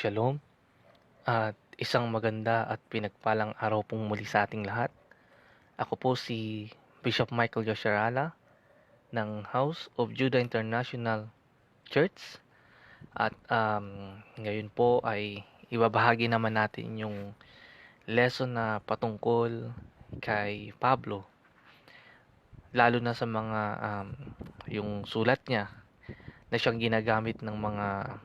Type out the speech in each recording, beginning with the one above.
Shalom at isang maganda at pinagpalang araw pong muli sa ating lahat. Ako po si Bishop Michael Yosharala ng House of Judah International Church at ngayon po ay ibabahagi naman natin yung lesson na patungkol kay Pablo, lalo na sa mga yung sulat niya na siyang ginagamit ng mga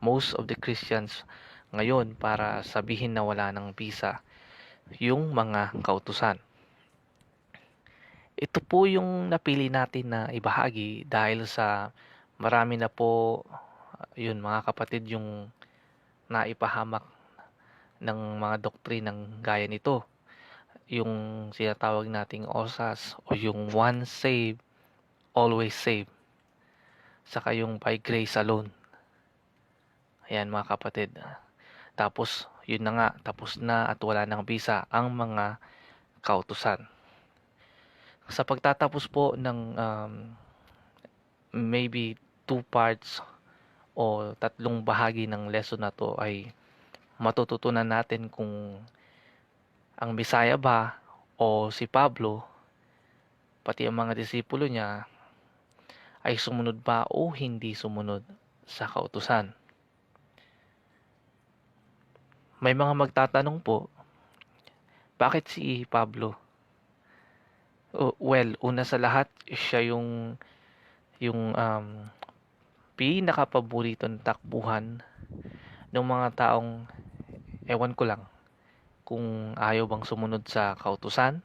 most of the Christians ngayon para sabihin na wala ng visa yung mga kautusan. Ito po yung napili natin na ibahagi dahil sa marami na po, yun mga kapatid, yung naipahamak ng mga doktrinang gaya nito. Yung sinatawag nating OSAS o yung once saved, always saved. Saka yung by grace alone. Ayan mga kapatid. Tapos, yun na nga, tapos na at wala ng visa ang mga kautusan. Sa pagtatapos po ng maybe two parts o tatlong bahagi ng lesson na to ay matututunan natin kung ang Bisaya ba o si Pablo pati ang mga disipulo niya ay sumunod ba o hindi sumunod sa kautusan. May mga magtatanong po, bakit si Pablo? Well, una sa lahat, siya yung pinakapaboritong takbuhan ng mga taong ewan ko lang kung ayaw bang sumunod sa kautusan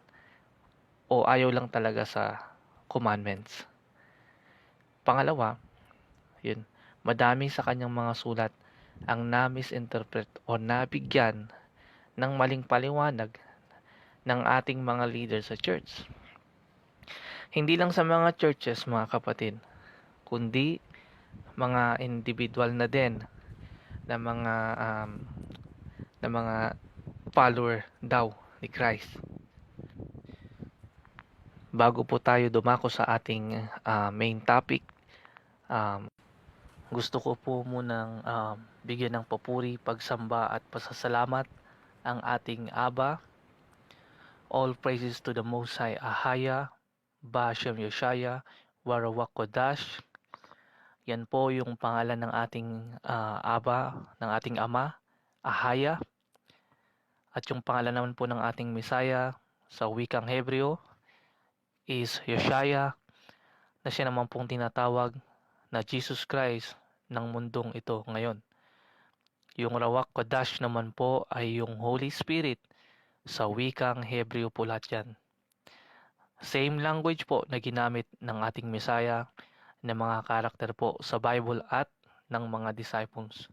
o ayaw lang talaga sa commandments. Pangalawa, yun, madami sa kanyang mga sulat ang na-misinterpret o nabigyan ng maling paliwanag ng ating mga leader sa church. Hindi lang sa mga churches, mga kapatid, kundi mga individual na din na mga follower daw ni Christ. Bago po tayo dumako sa ating main topic, um, gusto ko po munang bigyan ng papuri, pagsamba at pasasalamat ang ating Aba. All praises to the Most High Ahaya, Bashem Yoshaya, Warawak Kodash. Yan po yung pangalan ng ating Aba, ng ating Ama, Ahaya. At yung pangalan naman po ng ating Misaya sa wikang Hebreo is Yoshaya, na siya naman pong tinatawag na Jesus Christ ng mundong ito ngayon. Yung Rawak Kodash naman po ay yung Holy Spirit sa wikang Hebreo po lahat yan. Same language po na ginamit ng ating Messiah na mga karakter po sa Bible at ng mga disciples.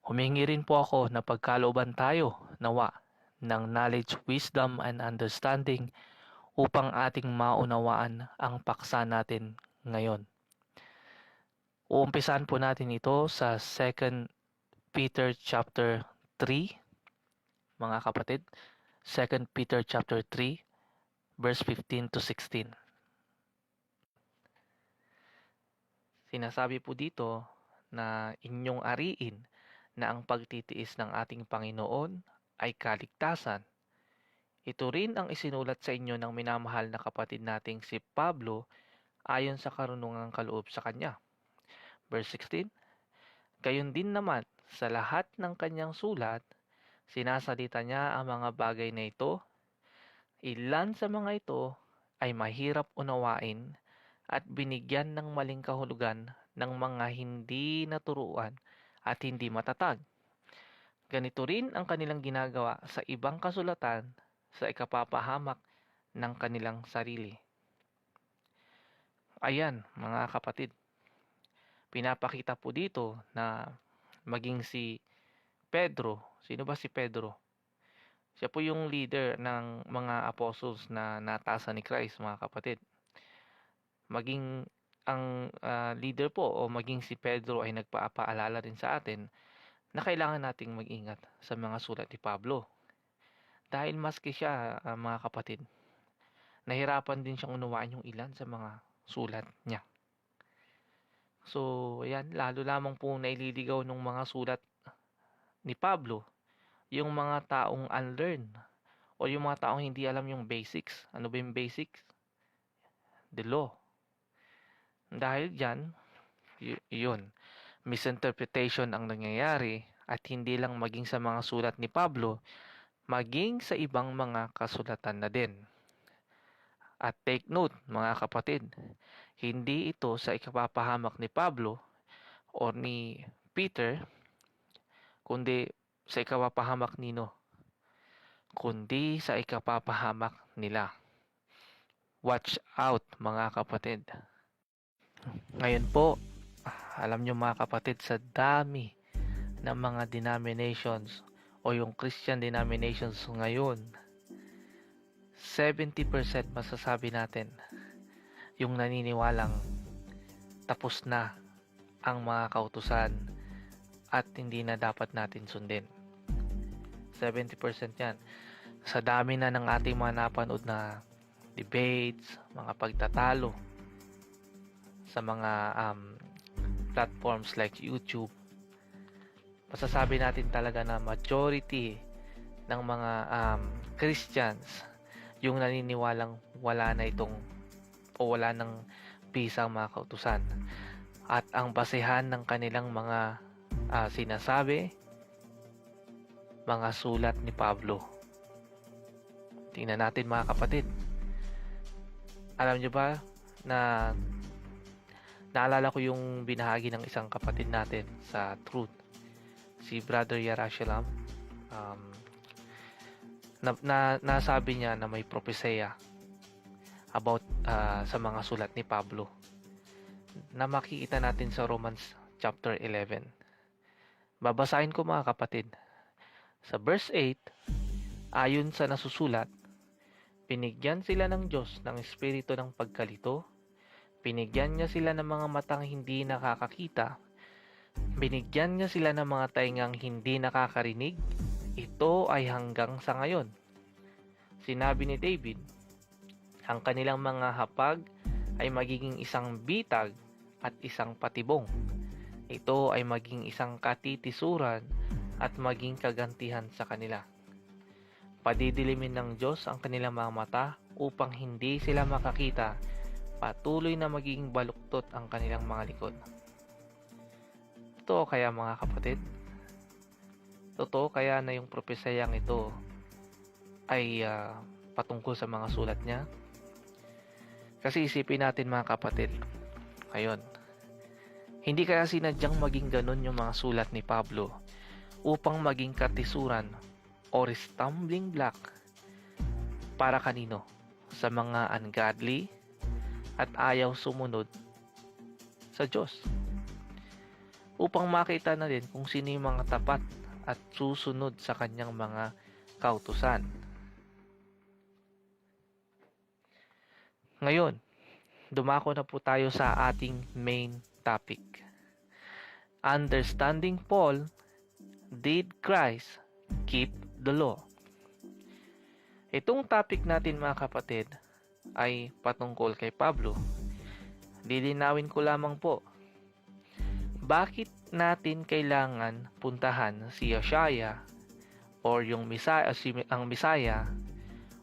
Humingi rin po ako na pagkalooban tayo nawa ng knowledge, wisdom, and understanding upang ating maunawaan ang paksa natin ngayon. Uumpisahan po natin ito sa 2 Peter chapter 3, mga kapatid. 2 Peter chapter 3, verse 15 to 16. Sinasabi po dito na inyong ariin na ang pagtitiis ng ating Panginoon ay kaligtasan. Ito rin ang isinulat sa inyo ng minamahal na kapatid nating si Pablo ayon sa karunungang kaloob sa kanya. Verse 16, gayon din naman sa lahat ng kanyang sulat, sinasalita niya ang mga bagay na ito. Ilan sa mga ito ay mahirap unawain at binigyan ng maling kahulugan ng mga hindi naturuan at hindi matatag. Ganito rin ang kanilang ginagawa sa ibang kasulatan sa ikapapahamak ng kanilang sarili. Ayan, mga kapatid, pinapakita po dito na maging si Pedro, sino ba si Pedro? Siya po yung leader ng mga apostles na natasan ni Christ, mga kapatid. Maging ang leader po o maging si Pedro ay nagpapaalala rin sa atin na kailangan nating mag-ingat sa mga sulat ni Pablo. Dahil maski siya, mga kapatid, nahirapan din siyang unawain yung ilan sa mga sulat niya. So, ayan, lalo lamang po naililigaw ng mga sulat ni Pablo yung mga taong unlearned o yung mga taong hindi alam yung basics. Ano ba yung basics? The law. Dahil dyan, yun, misinterpretation ang nangyayari at hindi lang maging sa mga sulat ni Pablo, maging sa ibang mga kasulatan na din. At take note, mga kapatid, hindi ito sa ikapapahamak ni Pablo o ni Peter, kundi sa ikapapahamak nino, kundi sa ikapapahamak nila. Watch out, mga kapatid. Ngayon po, alam nyo mga kapatid, sa dami ng mga denominations o yung Christian denominations ngayon, 70% masasabi natin yung naniniwalang tapos na ang mga kautusan at hindi na dapat natin sundin. 70% yan. Sa dami na ng ating mga napanood na debates, mga pagtatalo sa mga platforms like YouTube, masasabi natin talaga na majority ng mga Christians yung naniniwalang wala na itong o wala ng pisang mga kautusan. At ang basehan ng kanilang mga sinasabi, mga sulat ni Pablo. Tingnan natin mga kapatid. Alam nyo ba na naalala ko yung binahagi ng isang kapatid natin sa Truth, si Brother Yarashalam. Nasabi niya na may propesya about sa mga sulat ni Pablo na makikita natin sa Romans chapter 11. Babasahin ko mga kapatid. Sa verse 8, ayon sa nasusulat, binigyan sila ng Diyos ng espiritu ng pagkalito, binigyan niya sila ng mga matang hindi nakakakita, binigyan niya sila ng mga taingang hindi nakakarinig. Ito ay hanggang sa ngayon. Sinabi ni David, ang kanilang mga hapag ay magiging isang bitag at isang patibong. Ito ay maging isang katitisuran at maging kagantihan sa kanila. Padidilimin ng Diyos ang kanilang mga mata upang hindi sila makakita. Patuloy na magiging baluktot ang kanilang mga likod. Totoo kaya mga kapatid? Totoo kaya na yung propesayang ito ay patungkol sa mga sulat niya? Kasi isipin natin mga kapatid, ngayon, hindi kaya sinadyang maging ganun yung mga sulat ni Pablo upang maging katisuran or stumbling block para kanino? Sa mga ungodly at ayaw sumunod sa Diyos. Upang makita na din kung sino yung mga tapat at susunod sa kanyang mga kautusan. Ngayon, dumako na po tayo sa ating main topic. Understanding Paul, did Christ keep the law? Itong topic natin mga kapatid ay patungkol kay Pablo. Lilinawin ko lamang po. Bakit natin kailangan puntahan si Yeshaya or yung ang Misaya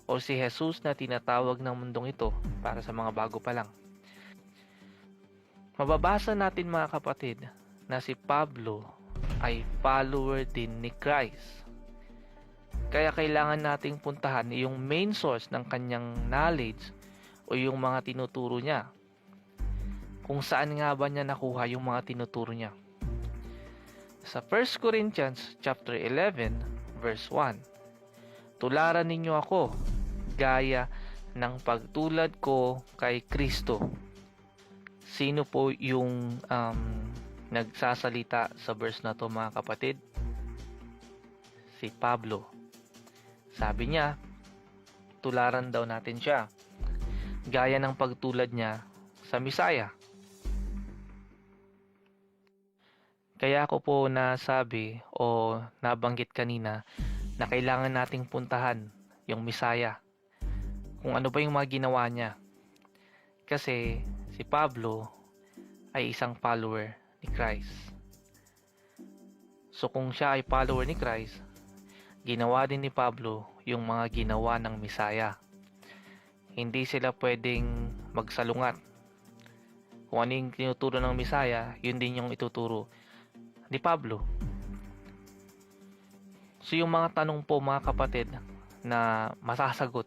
o si Jesus na tinatawag ng mundong ito para sa mga bago pa lang? Mababasa natin mga kapatid na si Pablo ay follower din ni Christ. Kaya kailangan nating puntahan yung main source ng kanyang knowledge o yung mga tinuturo niya. Kung saan nga ba niya nakuha yung mga tinuturo niya. Sa 1 Corinthians chapter 11 verse 1, tularan ninyo ako gaya ng pagtulad ko kay Kristo. Sino po yung nagsasalita sa verse na to mga kapatid? Si Pablo. Sabi niya, tularan daw natin siya gaya ng pagtulad niya sa Misaya. Kaya ako po nasabi o nabanggit kanina na kailangan nating puntahan yung Misaya. Kung ano ba yung mga ginawa niya. Kasi si Pablo ay isang follower ni Christ. So kung siya ay follower ni Christ, ginawa din ni Pablo yung mga ginawa ng Misaya. Hindi sila pwedeng magsalungat. Kung ano yung tinuturo ng Misaya, yun din yung ituturo ni Pablo. So yung mga tanong po mga kapatid na masasagot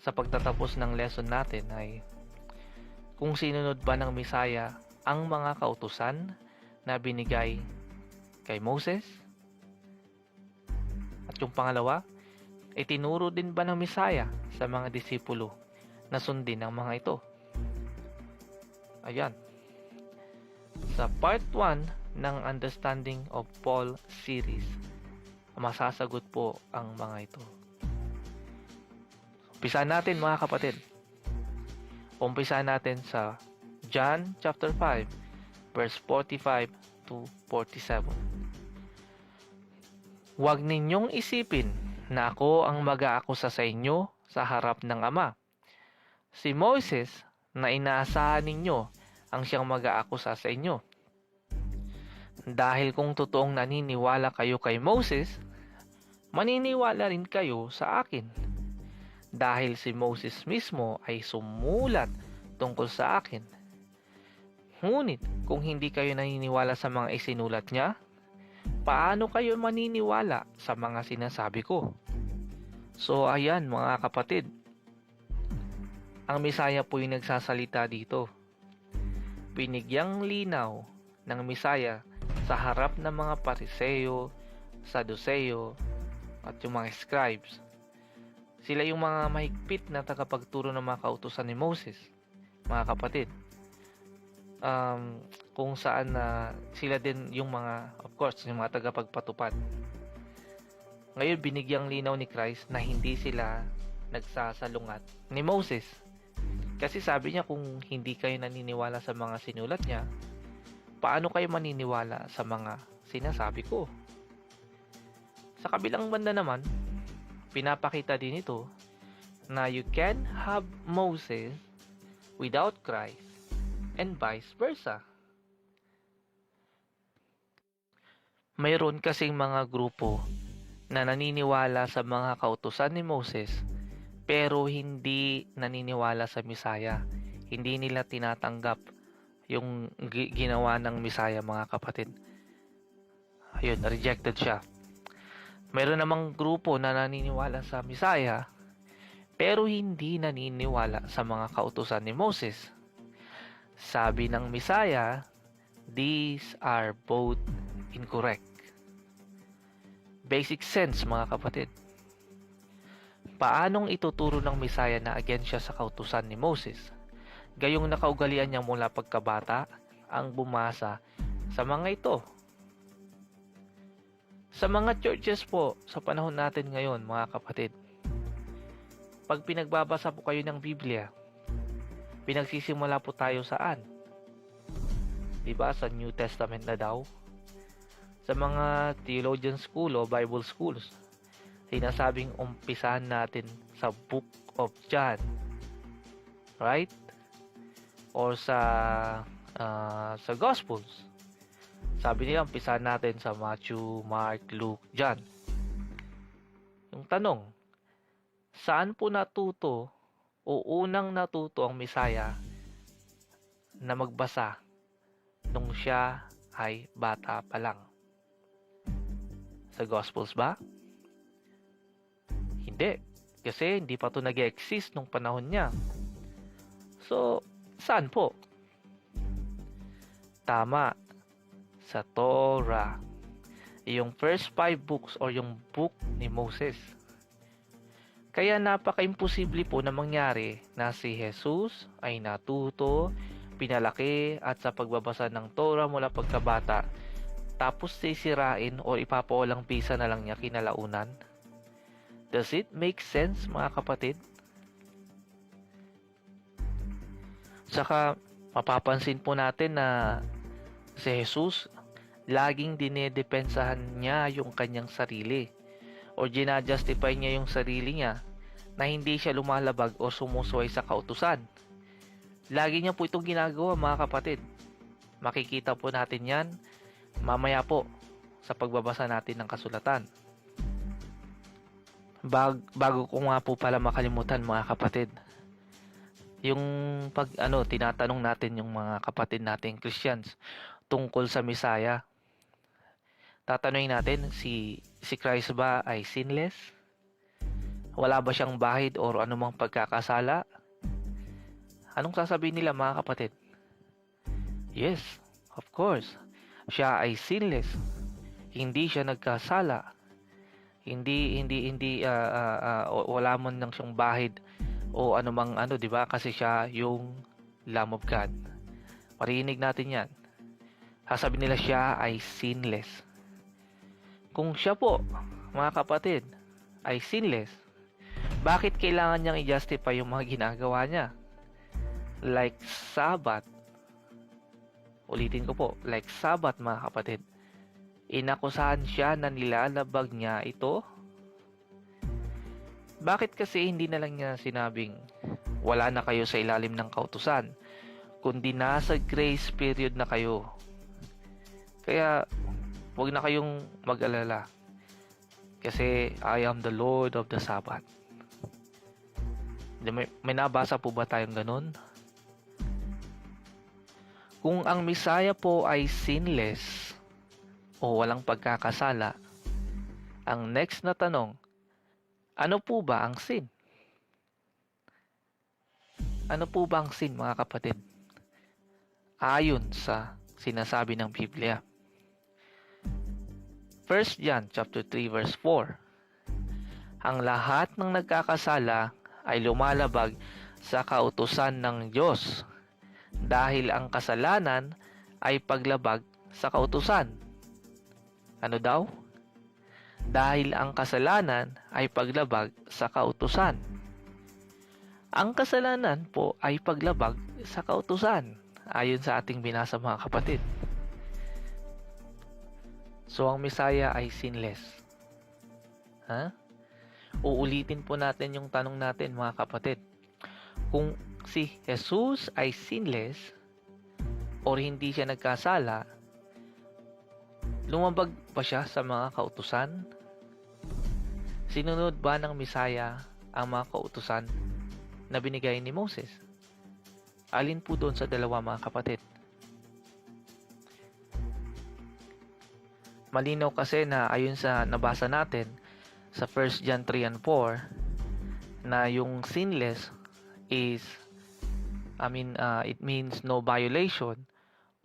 sa pagtatapos ng lesson natin ay kung sinunod ba ng Misaya ang mga kautusan na binigay kay Moses? At yung pangalawa, itinuro din ba ng Misaya sa mga disipulo na sundin ang mga ito? Ayan. Sa part 1 ng Understanding of Paul series, masasagot po ang mga ito. Umpisahan natin mga kapatid. Umpisahan natin sa John chapter 5 verse 45 to 47. Huwag ninyong isipin na ako ang mag-aakusa sa inyo sa harap ng Ama. Si Moses na inaasahan ninyo ang siyang mag-aakusa sa inyo. Dahil kung totoong naniniwala kayo kay Moses, maniniwala rin kayo sa akin. Dahil si Moses mismo ay sumulat tungkol sa akin. Ngunit kung hindi kayo naniniwala sa mga isinulat niya, paano kayo maniniwala sa mga sinasabi ko? So ayan mga kapatid, ang Misaya po yung nagsasalita dito. Binigyang linaw ng Misaya sa harap ng mga Pariseo, Saduceo at yung mga scribes. Sila yung mga mahigpit na tagapagturo ng mga kautusan ni Moses, mga kapatid. Kung saan sila din yung mga, of course, yung mga tagapagpatupad. Ngayon, binigyang linaw ni Christ na hindi sila nagsasalungat ni Moses. Kasi sabi niya, kung hindi kayo naniniwala sa mga sinulat niya, paano kayo maniniwala sa mga sinasabi ko? Sa kabilang banda naman, pinapakita din ito na you can have Moses without Christ and vice versa. Mayroon kasing mga grupo na naniniwala sa mga kautusan ni Moses pero hindi naniniwala sa Misaya. Hindi nila tinatanggap yung ginawa ng Misaya, mga kapatid. Ayun, rejected siya. Mayroon namang grupo na naniniwala sa Misaya pero hindi naniniwala sa mga kautusan ni Moses. Sabi ng Misaya, these are both incorrect. Basic sense mga kapatid. Paanong ituturo ng Misaya na against siya sa kautusan ni Moses? Gayong nakaugalian niya mula pagkabata ang bumasa sa mga ito. Sa mga churches po, sa panahon natin ngayon, mga kapatid, pag pinagbabasa po kayo ng Biblia, pinagsisimula po tayo saan? Diba? Sa New Testament na daw. Sa mga theologian school o Bible schools, sinasabing umpisahan natin sa Book of John. Right? Or sa Gospels. Sabi nila, umpisahan natin sa Matthew, Mark, Luke, John. Yung tanong, saan po natuto o unang natuto ang Misaya na magbasa nung siya ay bata pa lang? Sa Gospels ba? Hindi. Kasi hindi pa ito nag-exist nung panahon niya. So, saan po? Tama. Sa Torah. Yung first 5 books or yung book ni Moses. Kaya napaka-imposible po na mangyari na si Jesus ay natuto, pinalaki at sa pagbabasa ng Torah mula pagkabata, tapos sisirain o ipapawalang bisa na lang niya kinalaunan. Does it make sense mga kapatid? Saka mapapansin po natin na si Jesus laging dinedepensahan niya yung kanyang sarili o ginajustify niya yung sarili niya na hindi siya lumalabag o sumusuway sa kautusan. Lagi niya po itong ginagawa mga kapatid. Makikita po natin yan mamaya po sa pagbabasa natin ng kasulatan. Bago ko nga po pala makalimutan mga kapatid, yung tinatanong natin yung mga kapatid nating Christians tungkol sa Messiah. Tatanungin natin, si Christ ba ay sinless? Wala ba siyang bahid o anumang pagkakasala? Anong sasabihin nila mga kapatid? Yes, of course. Siya ay sinless. Hindi siya nagkasala. Wala man lang siyang bahid o anumang di ba? Kasi siya yung Lamb of God. Marinig natin 'yan. Sasabihin nila siya ay sinless. Kung siya po, mga kapatid, ay sinless, bakit kailangan niyang i-justify yung mga ginagawa niya? Like Sabbath. Ulitin ko po, like Sabbath mga kapatid. Inakusahan siya na nilalabag niya ito. Bakit kasi hindi na lang niya sinabing wala na kayo sa ilalim ng kautusan, kundi nasa grace period na kayo? Kaya huwag na kayong mag-alala. Kasi I am the Lord of the Sabbath. May nabasa po ba tayong ganun? Kung ang Messiah po ay sinless o walang pagkakasala, ang next na tanong, ano po ba ang sin? Ano po ba ang sin mga kapatid? Ayon sa sinasabi ng Biblia. 1 John chapter 3 verse 4. Ang lahat ng nagkakasala ay lumalabag sa kautusan ng Diyos, dahil ang kasalanan ay paglabag sa kautusan. Ano daw? Dahil ang kasalanan ay paglabag sa kautusan. Ang kasalanan po ay paglabag sa kautusan, ayon sa ating binasa mga kapatid. So ang Messiah ay sinless. Uulitin po natin yung tanong natin mga kapatid. Kung si Jesus ay sinless or hindi siya nagkasala, lumabag ba siya sa mga kautusan? Sinunod ba ng Messiah ang mga kautusan na binigay ni Moses? Alin po doon sa dalawa mga kapatid? Malinaw kasi na ayon sa nabasa natin sa 1 John 3 and 4 na yung sinless is it means no violation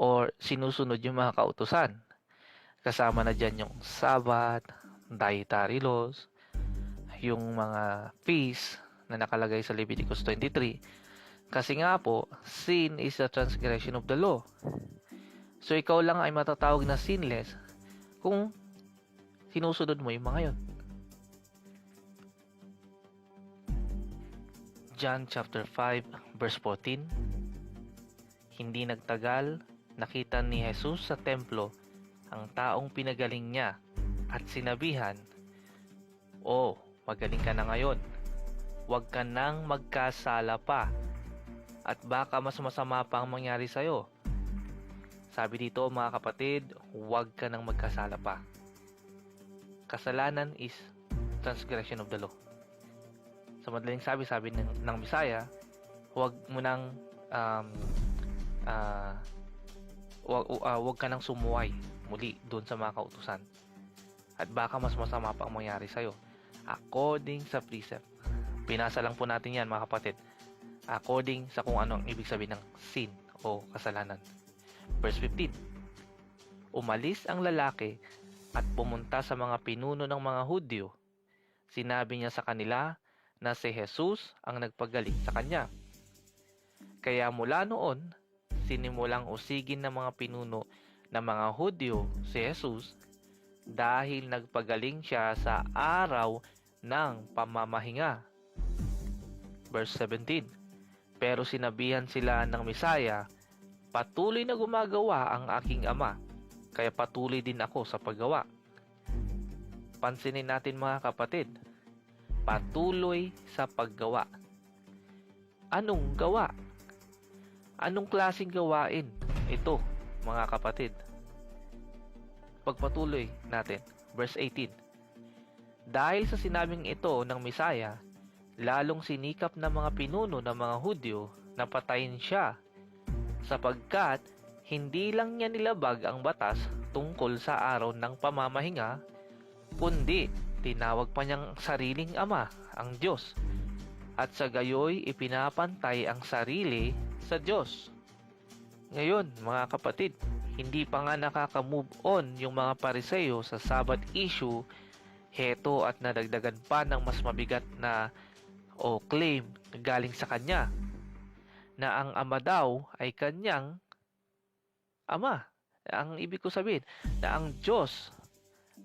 or sinusunod yung mga kautusan. Kasama na dyan yung Sabbath, dietary laws, yung mga feasts na nakalagay sa Leviticus 23. Kasi nga po, sin is a transgression of the law. So ikaw lang ay matatawag na sinless kung sinusunod mo yung mga yun. John chapter 5 verse 14. Hindi nagtagal, nakita ni Jesus sa templo ang taong pinagaling niya at sinabihan, "Oh, magaling ka na ngayon. Huwag ka nang magkasala pa at baka mas masama pa ang mangyari sa'yo." Sabi dito mga kapatid, huwag ka nang magkasala pa. Kasalanan is transgression of the law. Sa madaling sabi ng Messiah, huwag mo nang huwag ka nang sumuway muli doon sa mga kautusan. At baka mas masama pa ang mangyari sa'yo. According sa precept. Pinasa lang po natin yan mga kapatid. According sa kung ano ang ibig sabihin ng sin o kasalanan. Verse 15. Umalis ang lalaki at pumunta sa mga pinuno ng mga Hudyo. Sinabi niya sa kanila na si Jesus ang nagpagaling sa kanya. Kaya mula noon, sinimulang usigin ng mga pinuno ng mga Hudyo si Jesus dahil nagpagaling siya sa araw ng pamamahinga. Verse 17. Pero sinabihan sila ng Messiah, "Patuloy na gumagawa ang aking ama, kaya patuloy din ako sa paggawa." Pansinin natin mga kapatid, patuloy sa paggawa. Anong gawa? Anong klaseng gawain ito mga kapatid. Pagpatuloy natin. Verse 18. Dahil sa sinabing ito ng Misaya, lalong sinikap ng mga pinuno ng mga Hudyo na patayin siya, sapagkat hindi lang niya nilabag ang batas tungkol sa araw ng pamamahinga, kundi tinawag pa niyang sariling ama, ang Diyos, at sa gayoy ipinapantay ang sarili sa Diyos. Ngayon, mga kapatid, hindi pa nga nakaka-move on yung mga Pariseo sa Sabbath issue. Heto at nadagdagan pa ng mas mabigat na claim galing sa kanya na ang ama daw ay kanyang ama. Ang ibig ko sabihin na ang Diyos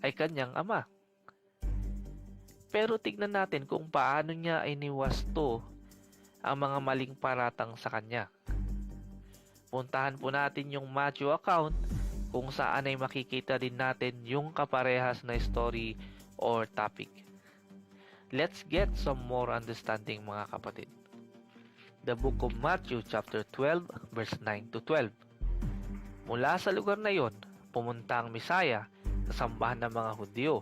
ay kanyang ama. Pero tignan natin kung paano niya iniwasto ang mga maling paratang sa kanya. Puntahan po natin yung Matthew account kung saan ay makikita din natin yung kaparehas na story or topic. Let's get some more understanding, mga kapatid. The book of Matthew chapter 12 verse 9 to 12. Mula sa lugar na yon, pumunta ang Misaya sa sambahan ng mga Hudyo.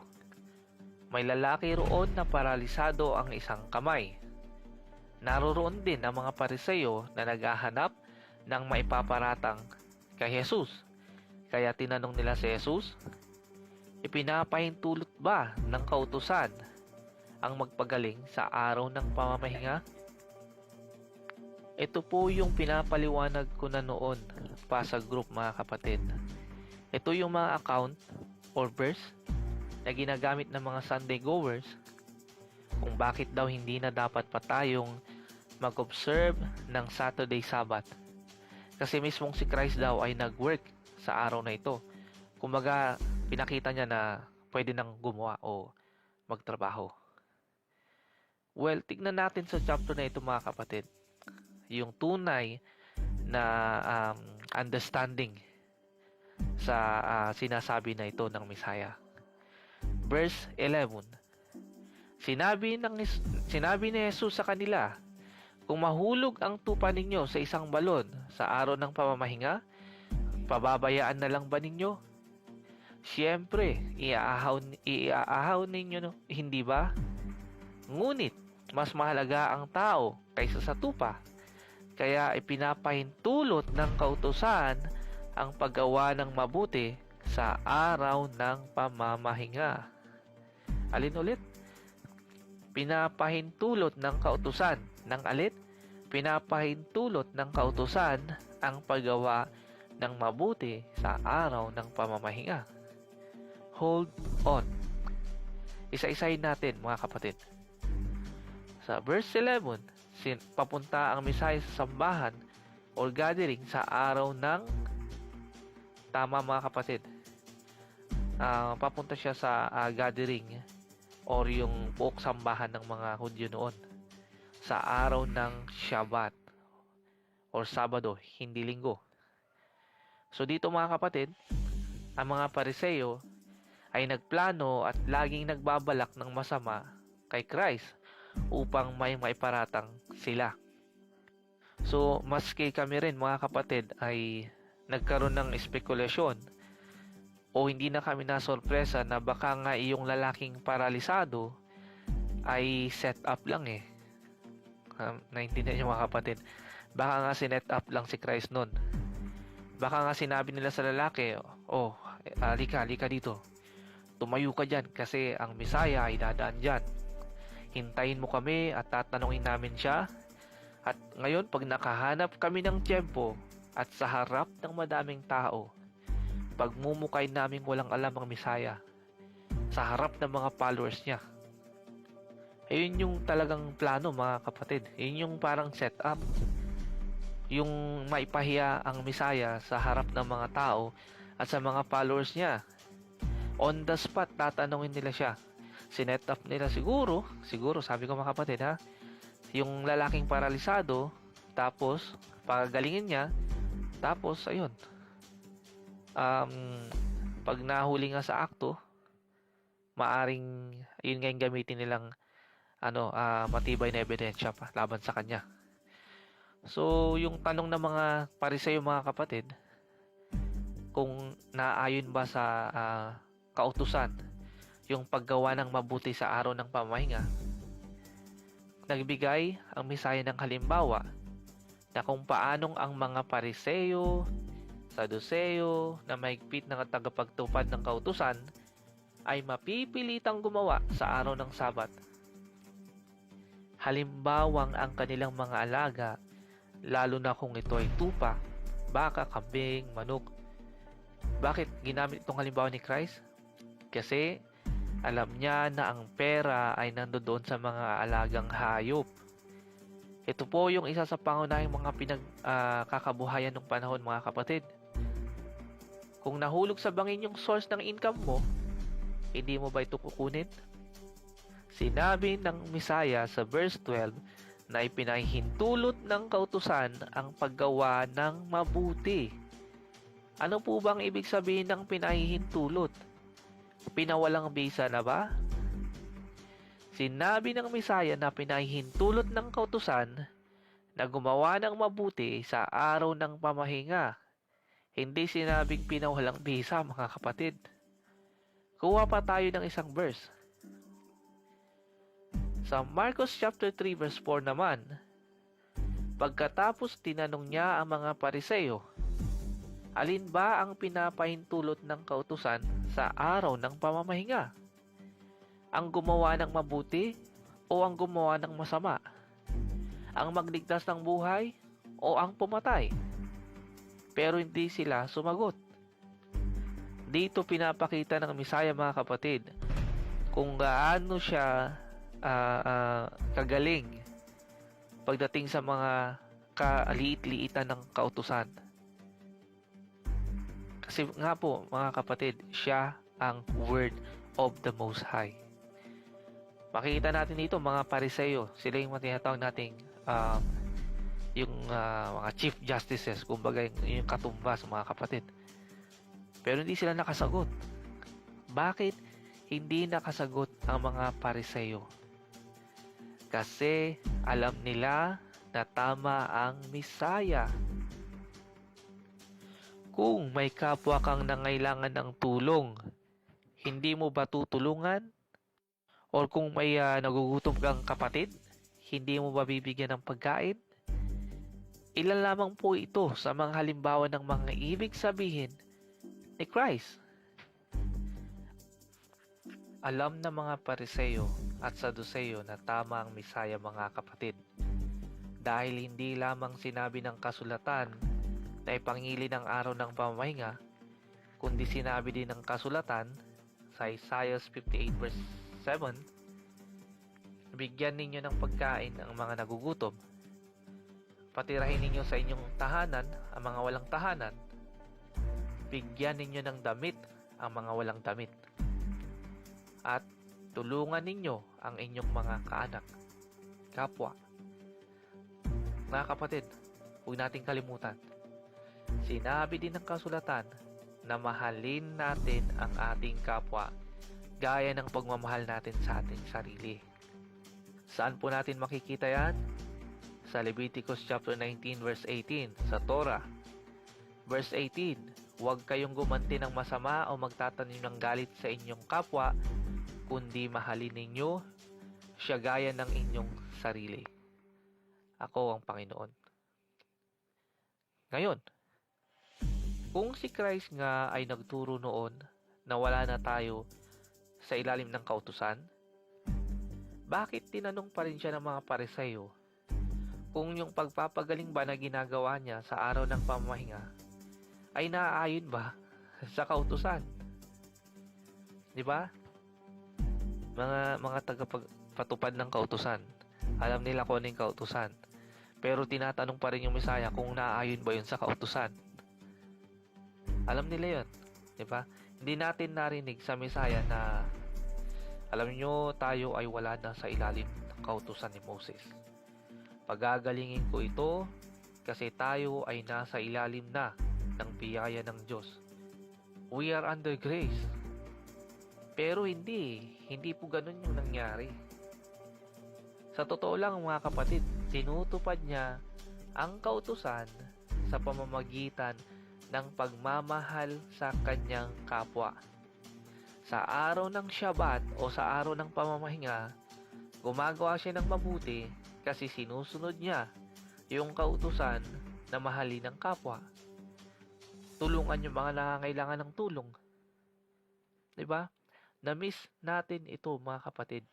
May lalaki roon na paralisado ang isang kamay. Naroroon din ang mga Pariseo na naghahanap ng maipaparatang kay Jesus. Kaya tinanong nila si Jesus, ipinapahintulot ba ng kautusan ang magpagaling sa araw ng pamamahinga? Ito po yung pinapaliwanag ko na noon pa sa group, mga kapatid. Ito yung mga account or verse na ginagamit ng mga Sunday goers kung bakit daw hindi na dapat pa tayong mag-observe ng Saturday Sabbath. Kasi mismong si Christ daw ay nag-work sa araw na ito. Kumbaga, pinakita niya na pwede nang gumawa o magtrabaho. Well, tignan natin sa chapter na ito, mga kapatid, yung tunay na understanding sa sinasabi na ito ng Misaya. Verse 11. Sinabi ni Jesus sa kanila, kung mahulog ang tupa ninyo sa isang balon sa araw ng pamamahinga, pababayaan na lang ba ninyo? Siyempre, iaahaw ninyo, no? Hindi ba? Ngunit, mas mahalaga ang tao kaysa sa tupa. Kaya ipinapahintulot ng kautusan ang paggawa ng mabuti sa araw ng pamamahinga. Alin ulit? Pinapahintulot ng kautusan ng alit? Pinapahintulot ng kautusan ang paggawa ng mabuti sa araw ng pamamahinga. Hold on. Isa-isahin natin, mga kapatid. Sa verse 11, papunta ang Misaya sa sambahan or gathering sa araw ng tama, mga kapatid. Papunta siya sa gathering or yung buok sambahan ng mga Hudyo noon sa araw ng Shabbat or Sabado, hindi linggo. So dito, mga kapatid, ang mga Pariseo ay nagplano at laging nagbabalak ng masama kay Christ upang may maiparatang sila. So maski kami rin, mga kapatid, ay nagkaroon ng espekulasyon o hindi na kami nasorpresa na baka nga iyong lalaking paralisado ay set up lang naintindihan niyo, mga kapatid. Baka nga sinet up lang si Christ nun. Baka nga sinabi nila sa lalaki, halika dito. Tumayo ka dyan kasi ang Misaya ay dadaan dyan. Hintayin mo kami at tatanungin namin siya. At ngayon, pag nakahanap kami ng tiyempo at sa harap ng madaming tao, pagmumukay namin walang alam ang Misaya sa harap ng mga followers niya. Ayun yung talagang plano, mga kapatid. Ayun yung parang setup. Yung maipahiya ang Misaya sa harap ng mga tao at sa mga followers niya. On the spot, tatanungin nila siya. Sinet up nila siguro, sabi ko, mga kapatid, yung lalaking paralisado, tapos pagagalingin niya, tapos ayun. Pag nahuli nga sa akto, maaring yun nga yung gamitin nilang matibay na ebidensya pa laban sa kanya. So, yung tanong ng mga Pariseo, mga kapatid, kung naayon ba sa kautusan yung paggawa ng mabuti sa araw ng pamahinga. Nagbigay ang Misaya ng halimbawa na kung paanong ang mga Pariseo, Saduseo na mahigpit na tagapagtupad ng kautusan ay mapipilitang gumawa sa araw ng Sabat. Halimbawang ang kanilang mga alaga, lalo na kung ito ay tupa, baka, kambing, manok. Bakit ginamit itong halimbawa ni Christ? Kasi alam niya na ang pera ay nandoon sa mga alagang hayop. Ito po yung isa sa pangunahing mga pinagkakabuhayan ng panahon, mga kapatid. Kung nahulog sa bangin yung source ng income mo, hindi mo ba ito kukunin? Sinabi ng Misaya sa verse 12 na ipinahihintulot ng kautusan ang paggawa ng mabuti. Ano po bang ibig sabihin ng pinahihintulot? Pinawalang bisa na ba? Sinabi ng Misaya na pinahihintulot ng kautusan na gumawa ng mabuti sa araw ng pamahinga. Hindi sinabing pinawalang bisa, mga kapatid. Kuha pa tayo ng isang verse. Sa Marcos chapter 3 verse 4 naman, pagkatapos tinanong niya ang mga Pariseo, alin ba ang pinapahintulot ng kautusan sa araw ng pamamahinga? Ang gumawa ng mabuti o ang gumawa ng masama? Ang magligtas ng buhay o ang pumatay? Pero hindi sila sumagot. Dito pinapakita ng Misaya, mga kapatid, kung gaano siya kagaling pagdating sa mga kaliit-liitan ng kautusan. Kasi nga po, mga kapatid, siya ang Word of the Most High. Makikita natin dito mga Pariseo, sila yung tinatawag nating mga Chief Justices, kumbaga yung katumbas, mga kapatid. Pero hindi sila nakasagot. Bakit hindi nakasagot ang mga Pariseo? Kasi alam nila na tama ang Misaya. Kung may kapwa kang nangailangan ng tulong, hindi mo ba tutulungan? Or kung may nagugutom kang kapatid, hindi mo ba bibigyan ng pagkain? Ilan lamang po ito sa mga halimbawa ng mga ibig sabihin ni Christ. Alam ng mga Pariseo at Saduseo na tama ang Misaya, mga kapatid. Dahil hindi lamang sinabi ng kasulatan na ipangili ng araw ng pamamahinga, kundi sinabi din ng kasulatan sa Isaiah 58 verse 7, bigyan ninyo ng pagkain ang mga nagugutom. Patirahin ninyo sa inyong tahanan ang mga walang tahanan. Bigyan ninyo ng damit ang mga walang damit. At tulungan ninyo ang inyong mga kaanak, kapwa. Mga kapatid, huwag nating kalimutan. Sinabi din ng kasulatan na mahalin natin ang ating kapwa gaya ng pagmamahal natin sa ating sarili. Saan po natin makikita yan? Sa Leviticus chapter 19 verse 18 sa Torah. Verse 18, huwag kayong gumanti ng masama o magtatanim ng galit sa inyong kapwa, kundi mahalin ninyo siya gaya ng inyong sarili. Ako ang Panginoon. Ngayon, kung si Christ nga ay nagturo noon na wala na tayo sa ilalim ng kautusan, bakit tinanong pa rin siya ng mga Pariseo kung yung pagpapagaling ba na ginagawa niya sa araw ng pamamahinga ay naaayon ba sa kautusan? Di ba? Mga tagapagpatupad ng kautusan, alam nila kung ano yung kautusan. Pero tinatanong pa rin yung Misaya kung naaayon ba yun sa kautusan. Alam nila yun. Diba? Hindi natin narinig sa Misaya na alam nyo, tayo ay wala na sa ilalim ng kautusan ni Moses. Pagagalingin ko ito kasi tayo ay nasa ilalim na ng biyaya ng Diyos. We are under grace. Pero hindi po ganun yung nangyari. Sa totoo lang, mga kapatid, tinutupad niya ang kautusan sa pamamagitan ng pagmamahal sa kanyang kapwa. Sa araw ng Shabbat o sa araw ng pamamahinga, gumagawa siya ng mabuti kasi sinusunod niya yung kautusan na mahalin ng kapwa. Tulungan yung mga nangangailangan ng tulong. 'Di ba? Na-miss natin ito, mga kapatid.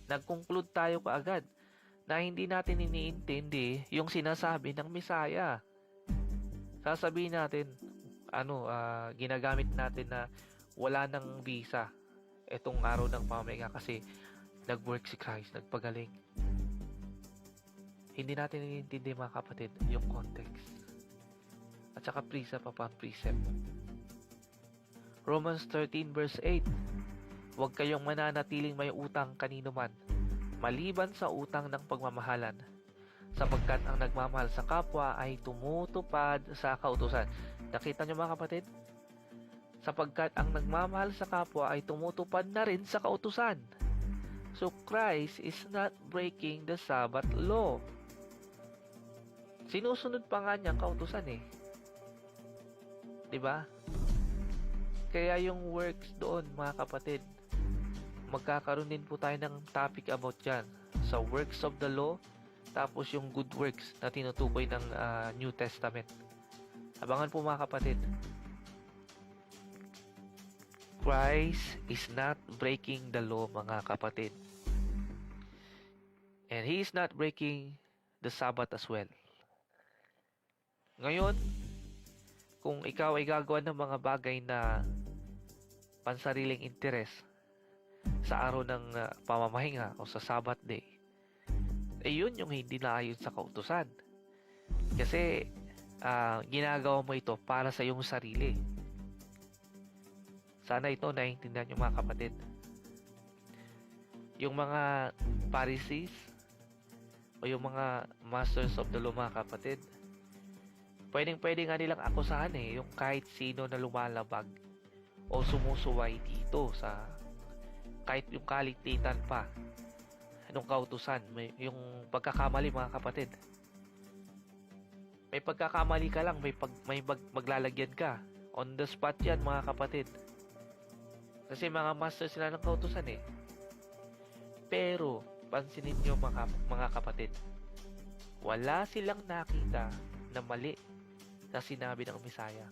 Nag-conclude tayo kaagad na hindi natin iniintindi yung sinasabi ng Misaya. Sasabihin natin, ginagamit natin na wala ng visa etong araw ng pamamahinga kasi nag-work si Christ, nagpagaling. Hindi natin iniintindi, mga kapatid, yung context. At saka precept upon precept. Romans 13 verse 8, huwag kayong mananatiling may utang kanino man, maliban sa utang ng pagmamahalan, sapagkat ang nagmamahal sa kapwa ay tumutupad sa kautusan. Nakita nyo, mga kapatid? Sapagkat ang nagmamahal sa kapwa ay tumutupad na rin sa kautusan. So Christ is not breaking the Sabbath law. Sinusunod pa nga niya ang kautusan eh. 'Di ba? Kaya yung works doon, mga kapatid, magkakaroon din po tayo ng topic about yan. Sa works of the law, tapos yung good works na tinutukoy ng New Testament. Abangan po, mga kapatid. Christ is not breaking the law, mga kapatid. And He is not breaking the Sabbath as well. Ngayon, kung ikaw ay gagawa ng mga bagay na pansariling interes sa araw ng pamamahinga o sa Sabbath day, yun yung hindi naayon sa kautusan. Kasi ginagawa mo ito para sa iyong sarili. Sana ito naiintindihan nyo, mga kapatid. Yung mga Pharisees o yung mga masters of the law, mga kapatid, pwede nga nilang akusahan yung kahit sino na lumalabag o sumusuway dito sa kahit yung kaligtitan pa nung kautusan. Yung pagkakamali, mga kapatid. May pagkakamali ka lang, may maglalagyan ka. On the spot yan, mga kapatid. Kasi mga master sila ng kautusan eh. Pero, pansinin nyo, mga kapatid, wala silang nakita na mali na sinabi ng Misaya.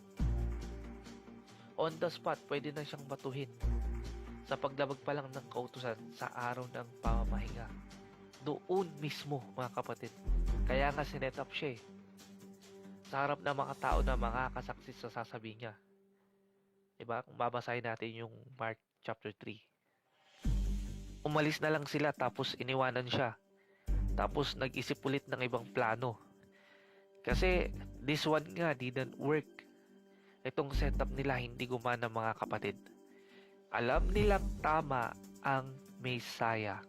On the spot, pwede na siyang batuhin sa paglabag pa lang ng kautusan sa araw ng pamamahinga. Doon mismo, mga kapatid. Kaya nga sinet up siya eh. Sa harap ng mga tao na makakasaksi sa sasabihin niya. Diba? Kung babasahin natin yung Mark chapter 3. Umalis na lang sila tapos iniwanan siya. Tapos nag-isip ulit ng ibang plano. Kasi this one nga didn't work. Itong setup nila hindi gumana, mga kapatid. Alam nilang tama ang Messiah.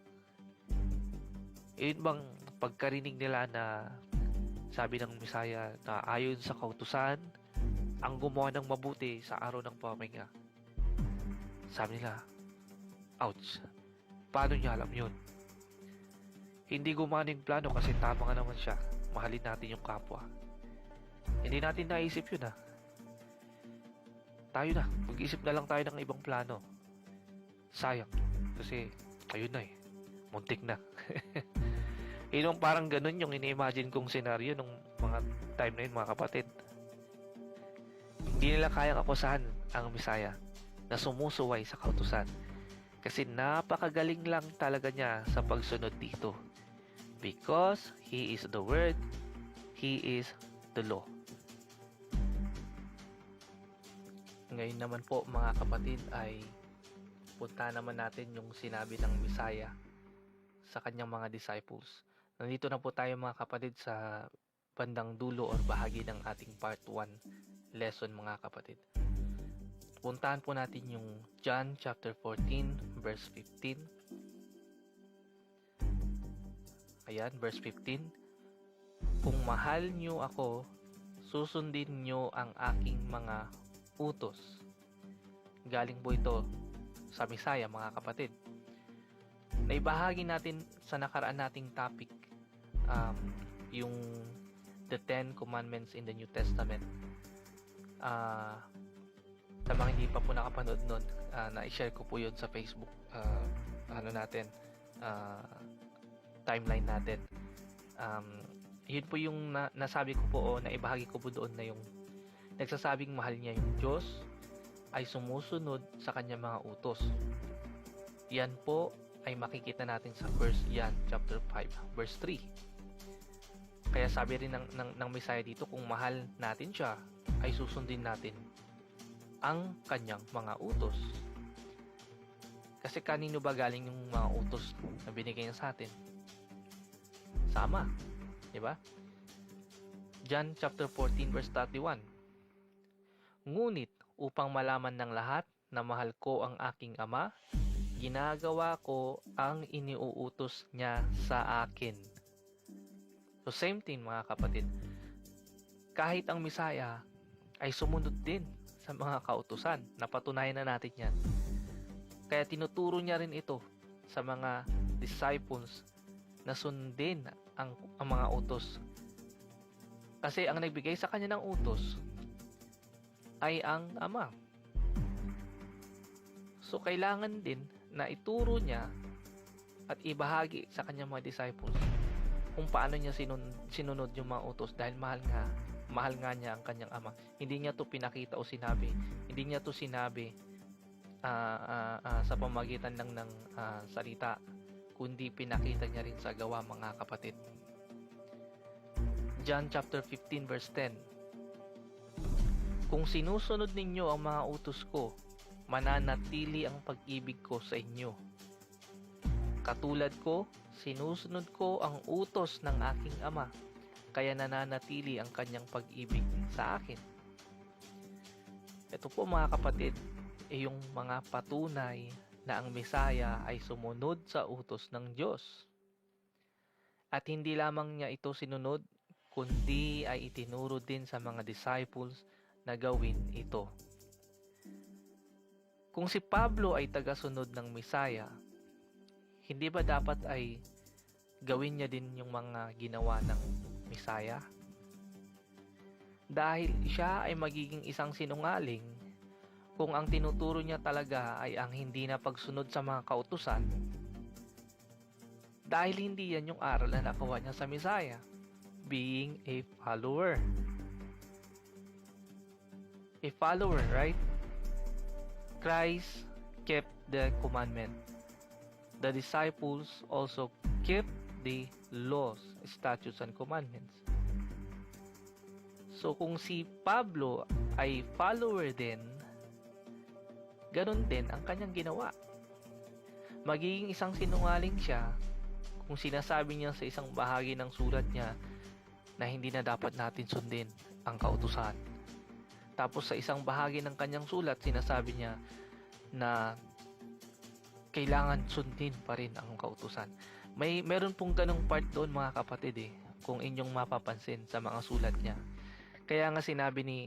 Yun bang pagkarinig nila na sabi ng Messiah na ayon sa kautusan, ang gumawa ng mabuti sa araw ng pamamahinga. Sabi nila, ouch, paano niya alam yun? Hindi gumana yung plano kasi tama nga naman siya. Mahalin natin yung kapwa. Hindi natin naisip yun Tayo na, mag-isip na lang tayo ng ibang plano. Sayang, kasi ayun na muntik na. Yung parang ganun yung ini-imagine kong senaryo nung mga time na yun, mga kapatid. Hindi nila kayang akusahan ang Misaya na sumusuway sa kautusan. Kasi napakagaling lang talaga niya sa pagsunod dito. Because He is the Word, He is the law. Ngayon naman po, mga kapatid, ay punta naman natin yung sinabi ng Misaya sa kanyang mga disciples. Nandito na po tayo, mga kapatid, sa bandang dulo or bahagi ng ating part 1 lesson, mga kapatid. Puntahan po natin yung John chapter 14 verse 15. Ayan, verse 15. Kung mahal nyo ako, susundin nyo ang aking mga utos. Galing po ito sa Misaya, mga kapatid. Naibahagi natin sa nakaraan nating topic yung the 10 Commandments in the New Testament. Ah, sa mga hindi pa po nakapanood nun, na-share ko po yun sa Facebook, ano natin, ah, timeline natin. Yun po yung nasabi ko po o naibahagi ko po doon na yung nagsasabing mahal niya yung Diyos ay sumusunod sa kanyang mga utos. Yan po ay makikita natin sa verse yan, chapter 5, verse 3. Kaya sabi rin ng Messiah dito, kung mahal natin siya, ay susundin natin ang kanyang mga utos. Kasi kanino ba galing yung mga utos na binigay niya sa atin? Sama, di ba? John chapter 14 verse 31. Ngunit upang malaman ng lahat na mahal ko ang aking Ama, ginagawa ko ang iniuutos niya sa akin. So same thing mga kapatid. Kahit ang Messiah ay sumunod din sa mga kautusan. Napatunayan na natin yan. Kaya tinuturo niya rin ito sa mga disciples na sundin ang mga utos. Kasi ang nagbigay sa kanya ng utos ay ang Ama. So kailangan din na ituro niya at ibahagi sa kanyang mga disciples kung paano niya sinunod yung mga utos, dahil mahal nga niya ang kanyang Ama. Hindi niya to pinakita o sinabi. Hindi niya to sinabi sa pamagitan lang ng salita, kundi pinakita niya rin sa gawa, mga kapatid. John chapter 15 verse 10. Kung sinusunod ninyo ang mga utos ko, mananatili ang pag-ibig ko sa inyo. Katulad ko, sinusunod ko ang utos ng aking Ama, kaya nananatili ang kanyang pag-ibig sa akin. Ito po mga kapatid, yung mga patunay na ang Messiah ay sumunod sa utos ng Diyos. At hindi lamang niya ito sinunod, kundi ay itinuro din sa mga disciples na gawin ito. Kung si Pablo ay tagasunod ng Messiah, hindi ba dapat ay gawin niya din yung mga ginawa ng Messiah? Dahil siya ay magiging isang sinungaling kung ang tinuturo niya talaga ay ang hindi na pagsunod sa mga kautusan, dahil hindi yan yung aral na nakuha niya sa Messiah, being a follower. A follower, right? Christ kept the commandment. The disciples also kept the laws, statutes, and commandments. So kung si Pablo ay follower din, ganun din ang kanyang ginawa. Magiging isang sinungaling siya kung sinasabi niya sa isang bahagi ng sulat niya na hindi na dapat natin sundin ang kautusan. Tapos sa isang bahagi ng kanyang sulat, sinasabi niya na kailangan sundin pa rin ang kautusan. Meron pong ganung part doon mga kapatid kung inyong mapapansin sa mga sulat niya. Kaya nga sinabi ni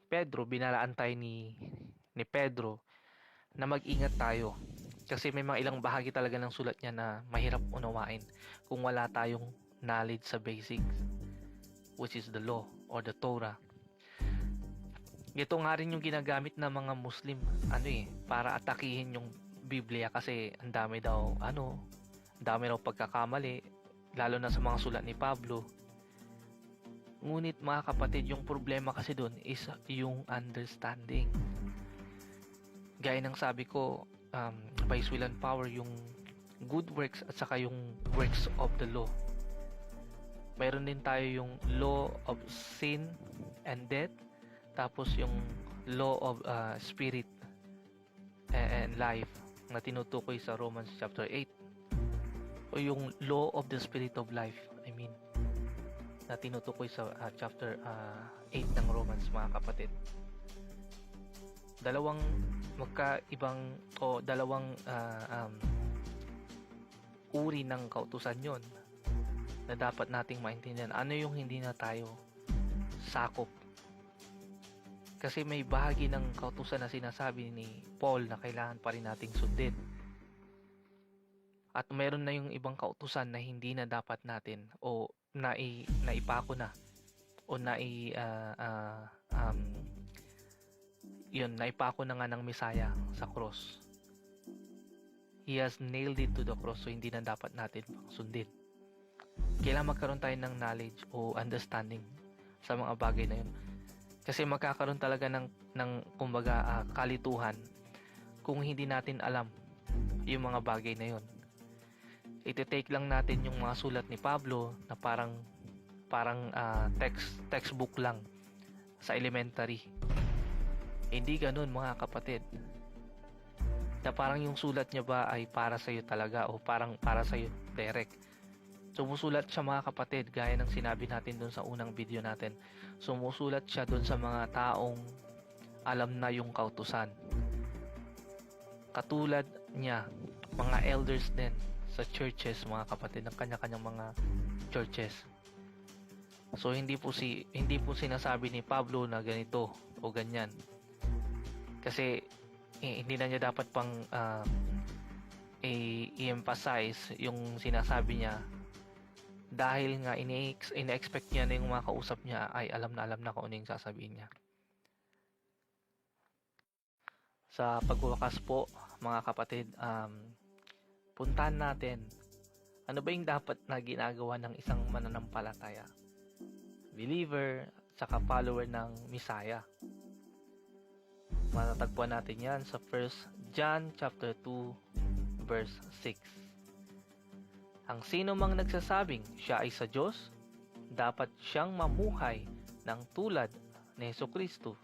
Pedro, binalaan tayo ni Pedro na mag-ingat tayo. Kasi may mga ilang bahagi talaga ng sulat niya na mahirap unawain kung wala tayong knowledge sa basics, which is the law or the Torah. Ito nga rin yung ginagamit ng mga Muslim para atakihin yung Biblia, kasi ang dami daw pagkakamali, lalo na sa mga sulat ni Pablo. Ngunit mga kapatid, yung problema kasi doon is yung understanding. Gaya ng sabi ko, by His will and power, yung good works at saka yung works of the law. Mayroon din tayo yung law of sin and death, tapos yung law of spirit and life na tinutukoy sa Romans chapter 8, o yung law of the spirit of life, na tinutukoy sa chapter 8 ng Romans, mga kapatid. Dalawang magkaibang o dalawang uri ng kautusan yon na dapat nating maintindihan. Ano yung hindi na tayo sakop? Kasi may bahagi ng kautusan na sinasabi ni Paul na kailangan pa rin nating sundin. At meron na yung ibang kautusan na hindi na dapat natin o naipako na o Yun, naipako na nga ng Misaya sa cross. He has nailed it to the cross, so hindi na dapat natin sundin. Kailangan magkaroon tayo ng knowledge o understanding sa mga bagay na yun. Kasi magkakaroon talaga ng kumbaga kalituhan kung hindi natin alam yung mga bagay na yun. Iti-take lang natin yung mga sulat ni Pablo na parang textbook lang sa elementary. Hindi ganun mga kapatid. Na parang yung sulat niya ba ay para sa iyo talaga o parang para sa iyo direct. Sumusulat siya mga kapatid, gaya ng sinabi natin dun sa unang video natin. Sumusulat siya dun sa mga taong alam na yung kautusan. Katulad niya, mga elders din sa churches mga kapatid, ng kanya-kanyang mga churches. So hindi po sinasabi ni Pablo na ganito o ganyan. Kasi hindi na niya dapat pang i-emphasize yung sinasabi niya dahil nga ina-expect niya na yung mga kausap niya ay alam na kung ano yung sasabihin niya. Sa pagwawakas po mga kapatid, puntahan natin ano ba yung dapat na ginagawa ng isang mananampalataya, believer, saka follower ng Messiah. Matatagpuan natin yan sa 1 John chapter 2 verse 6. Ang sino mang nagsasabing siya ay sa Diyos, dapat siyang mamuhay ng tulad ni Jesucristo.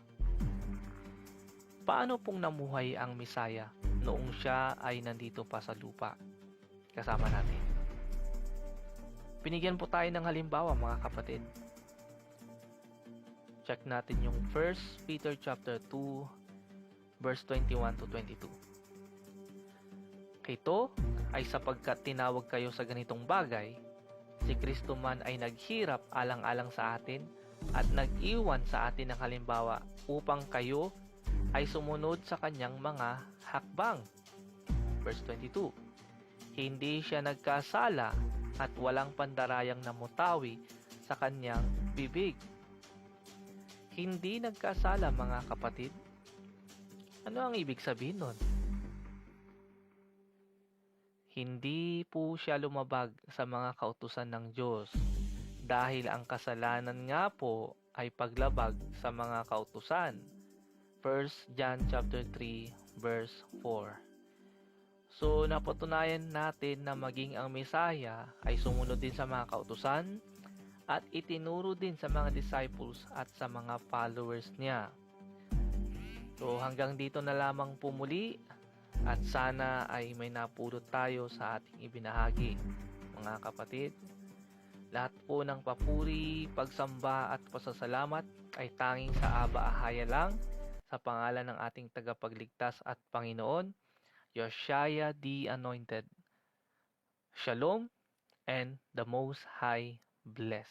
Paano pong namuhay ang Messiah noong siya ay nandito pa sa lupa kasama natin? Binigyan po tayo ng halimbawa mga kapatid. Check natin yung 1 Peter chapter 2 verse 21 to 22. Ito ay sapagkat tinawag kayo sa ganitong bagay, si Kristo man ay naghirap alang-alang sa atin at nag-iwan sa atin ng halimbawa upang kayo ay sumunod sa kanyang mga hakbang. Verse 22. Hindi siya nagkasala at walang pandarayang namutawi sa kanyang bibig. Hindi nagkasala mga kapatid. Ano ang ibig sabihin nun? Hindi po siya lumabag sa mga kautusan ng Diyos dahil ang kasalanan nga po ay paglabag sa mga kautusan. 1 John chapter 3 verse 4. So napatunayan natin na maging ang Mesaya ay sumunod din sa mga kautusan at itinuro din sa mga disciples at sa mga followers niya. So hanggang dito na lamang po muli at sana ay may napulot tayo sa ating ibinahagi mga kapatid. Lahat po ng papuri, pagsamba at pasasalamat ay tanging sa Aba-ahaya lang sa pangalan ng ating tagapagligtas at Panginoon, Yeshua the Anointed. Shalom and the Most High bless.